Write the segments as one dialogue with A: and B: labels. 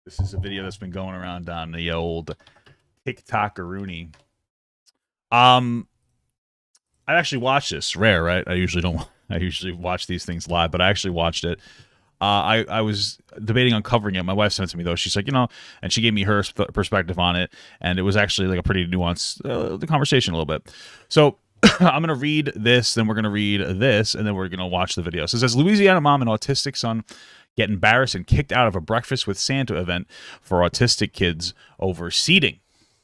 A: This is a video that's been going around on the old TikTok-a-rooney. I actually watched this. Rare, right? I usually don't. I usually watch these things live, but I actually watched it. I was debating on covering it. My wife sent it to me, though. She's like, and she gave me her perspective on it, and it was actually like a pretty nuanced the conversation a little bit. So I'm going to read this, then we're going to read this, and then we're going to watch the video. So it says, Louisiana mom and autistic son get embarrassed and kicked out of a Breakfast with Santa event for autistic kids over seating.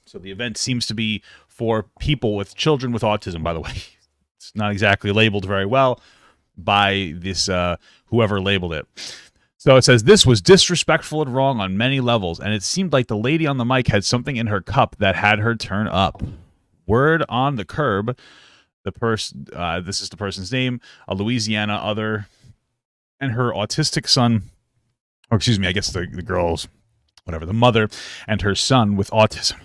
A: So the event seems to be for people with children with autism, by the way. It's not exactly labeled very well by this whoever labeled it. So it says, this was disrespectful and wrong on many levels, and it seemed like the lady on the mic had something in her cup that had her turn up. Word on the curb. This is the person's name, a Louisiana other, and her autistic son, or excuse me, I guess the girl's, whatever, the mother and her son with autism.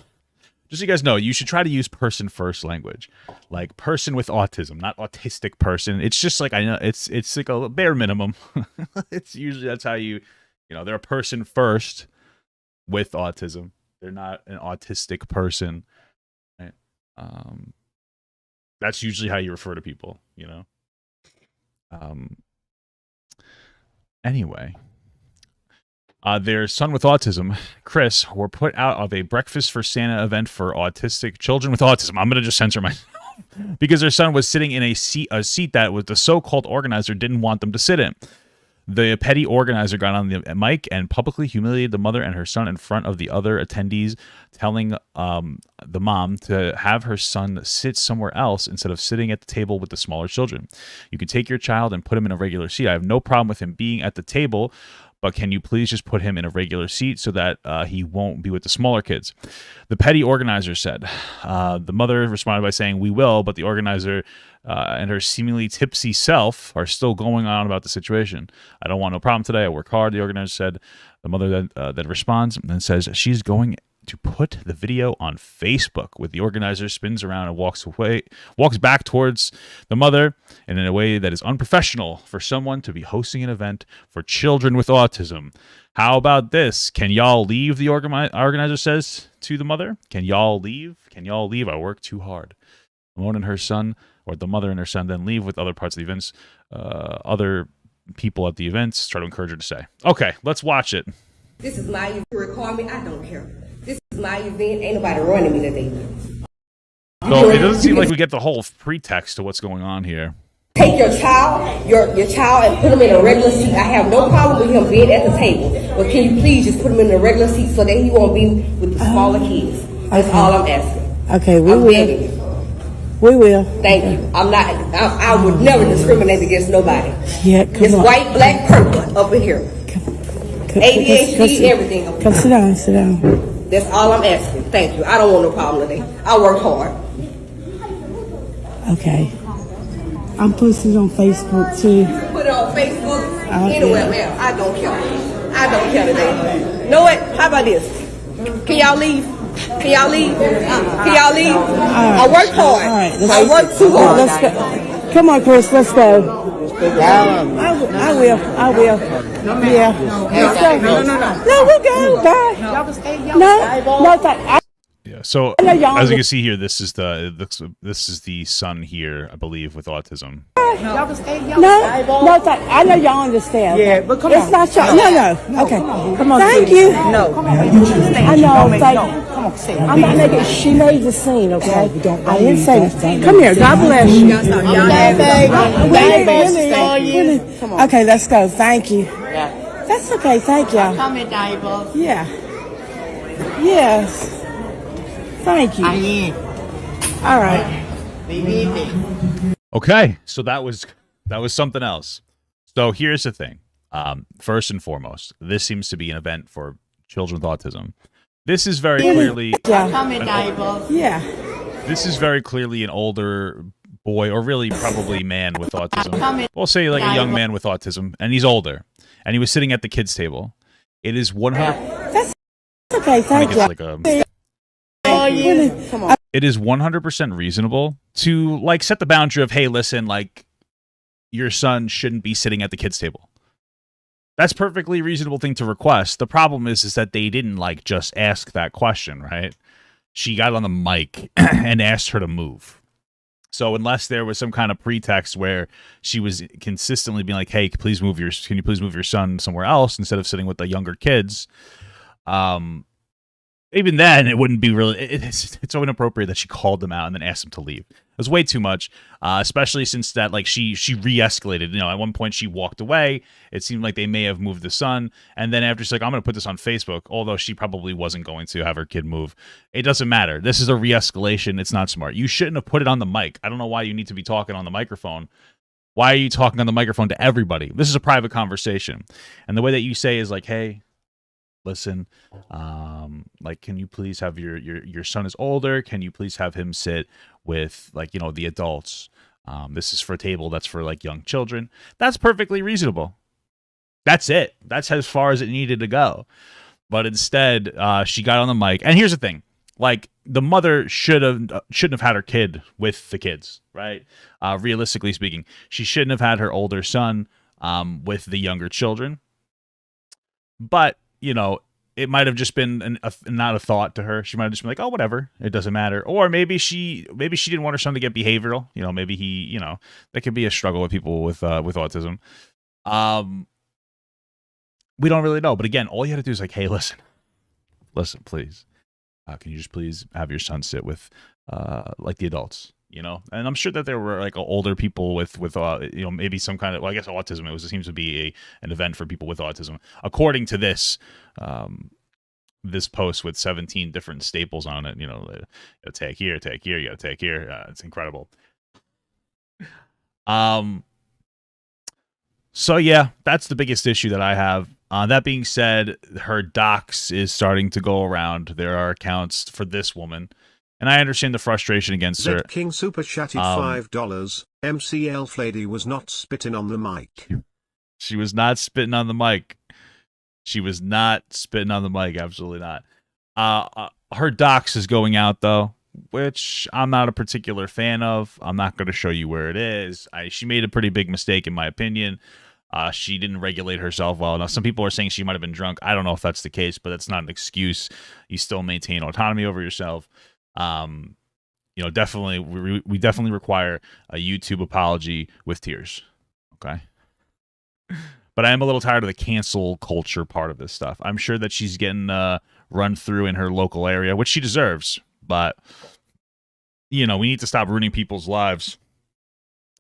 A: Just so you guys know, you should try to use person-first language, like person with autism, not autistic person. It's just like, I know it's like a bare minimum. It's usually, that's how they're a person first with autism. They're not an autistic person. Right? That's usually how you refer to people, Anyway, their son with autism, Chris, were put out of a Breakfast for Santa event for autistic children with autism. I'm going to just censor myself because their son was sitting in a seat that was the so-called organizer didn't want them to sit in. The petty organizer got on the mic and publicly humiliated the mother and her son in front of the other attendees, telling the mom to have her son sit somewhere else instead of sitting at the table with the smaller children. You can take your child and put him in a regular seat. I have no problem with him being at the table, but can you please just put him in a regular seat so that he won't be with the smaller kids? The petty organizer said. The mother responded by saying, we will, but the organizer and her seemingly tipsy self are still going on about the situation. I don't want no problem today. I work hard, the organizer said. The mother then responds and says she's going to put the video on Facebook, with the organizer spins around and walks back towards the mother, and in a way that is unprofessional for someone to be hosting an event for children with autism. How about this? Can y'all leave? The organizer says to the mother. Can y'all leave? Can y'all leave? I work too hard. Ramon and her son, or the mother and her son, then leave with other parts of the events. Other people at the events try to encourage her to stay. Okay, let's watch it.
B: This is my event. You record me, I don't care. This is my event. Ain't nobody running me today.
A: So it doesn't seem like we get the whole pretext to what's going on here.
B: Take your child, your child, and put him in a regular seat. I have no problem with him being at the table, but can you please just put him in a regular seat so that he won't be with the smaller kids? That's all I'm asking.
C: Okay, we
B: I'm
C: will.
B: begging you.
C: We will.
B: Thank you. I would never discriminate against nobody.
C: Yeah, come
B: It's
C: on.
B: white, black, purple up in here. ADHD, everything up
C: Come
B: here.
C: sit down, sit down.
B: That's all I'm asking. Thank you. I don't want no problem today. I work hard.
C: Okay. I'm posting it on Facebook too.
B: Put it on Facebook,
C: Oh,
B: anywhere,
C: yeah.
B: man. I don't care. I don't care today. Know what? How about this? Can y'all leave? Can y'all leave? Can y'all leave? I work hard.
C: All right,
B: I work too hard.
C: Let's go. Come on, Chris, let's go. I will. Yeah. Let's go. No, we'll go. Bye. No, thank.
A: Yeah. So as you can see here, this is the son here, I believe, with autism.
C: No, thank. I know y'all understand.
D: Yeah, but come
C: it's
D: on.
C: not y'all. No. Okay.
D: Come on,
C: Thank
D: sweetie.
C: you.
D: No.
C: I know. Thank you.
D: Come on, say it.
C: I'm not making. She made the scene, okay? I didn't say that. Come here. God bless you. Okay, let's go. Thank you. That's okay. Thank y'all. Yeah. Yes. Thank you. All right.
A: Okay, so that was something else. So here's the thing. First and foremost, this seems to be an event for children with autism. This is very clearly
C: Yeah.
A: this is very clearly an older boy, or really probably man with autism. We'll say like a young man with autism, and he's older, and he was sitting at the kids' table. It is 100.
C: That's okay. Thank you.
A: Like it is 100% reasonable to like set the boundary of, hey, listen, like your son shouldn't be sitting at the kids' table. That's perfectly reasonable thing to request. The problem is that they didn't like just ask that question, right? She got on the mic and asked her to move. So unless there was some kind of pretext where she was consistently being like, "Hey, can you please move your son somewhere else instead of sitting with the younger kids?" Even then, it wouldn't be really. It's so inappropriate that she called them out and then asked them to leave. It was way too much, especially since that like she re-escalated. You know, at one point she walked away. It seemed like they may have moved the son, and then after she's like, "I'm going to put this on Facebook," although she probably wasn't going to have her kid move. It doesn't matter. This is a re-escalation. It's not smart. You shouldn't have put it on the mic. I don't know why you need to be talking on the microphone. Why are you talking on the microphone to everybody? This is a private conversation, and the way that you say is like, "Hey, listen, like, can you please have your son is older, can you please have him sit with, like, you know, the adults? This is for a table that's for like young children." That's perfectly reasonable. That's it. That's as far as it needed to go. But instead, she got on the mic, and here's the thing: like, the mother shouldn't have had her kid with the kids, right? Realistically speaking, she shouldn't have had her older son with the younger children. But you know, it might have just been not a thought to her. She might have just been like, "Oh, whatever, it doesn't matter." Or maybe she didn't want her son to get behavioral. You know, maybe that could be a struggle with people with autism. We don't really know. But again, all you had to do is like, "Hey, listen, please, can you just please have your son sit with like the adults?" You know, and I'm sure that there were like older people with you know, maybe some kind of, well, I guess autism. It seems to be an event for people with autism, according to this this post with 17 different staples on it. You know, you gotta take here, you gotta take here. It's incredible. So yeah, that's the biggest issue that I have. That being said, her docs is starting to go around. There are accounts for this woman. And I understand the frustration against her.
D: King Super Chatted $5. MC Elf Lady was not spitting on the mic.
A: She was not spitting on the mic. She was not spitting on the mic. Absolutely not. Her docs is going out, though, which I'm not a particular fan of. I'm not going to show you where it is. She made a pretty big mistake, in my opinion. She didn't regulate herself well. Now, some people are saying she might have been drunk. I don't know if that's the case, but that's not an excuse. You still maintain autonomy over yourself. You know, definitely, we definitely require a YouTube apology with tears. Okay. But I am a little tired of the cancel culture part of this stuff. I'm sure that she's getting run through in her local area, which she deserves. But, you know, we need to stop ruining people's lives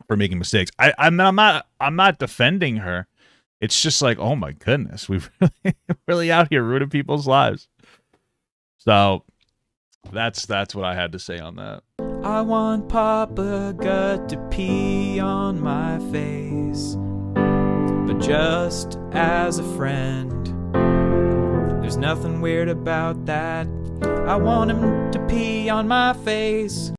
A: for making mistakes. I'm not defending her. It's just like, oh my goodness, we've really out here ruining people's lives. So that's what I had to say on that.
E: I want Papa Gut to pee on my face, but just as a friend. There's nothing weird about that. I want him to pee on my face.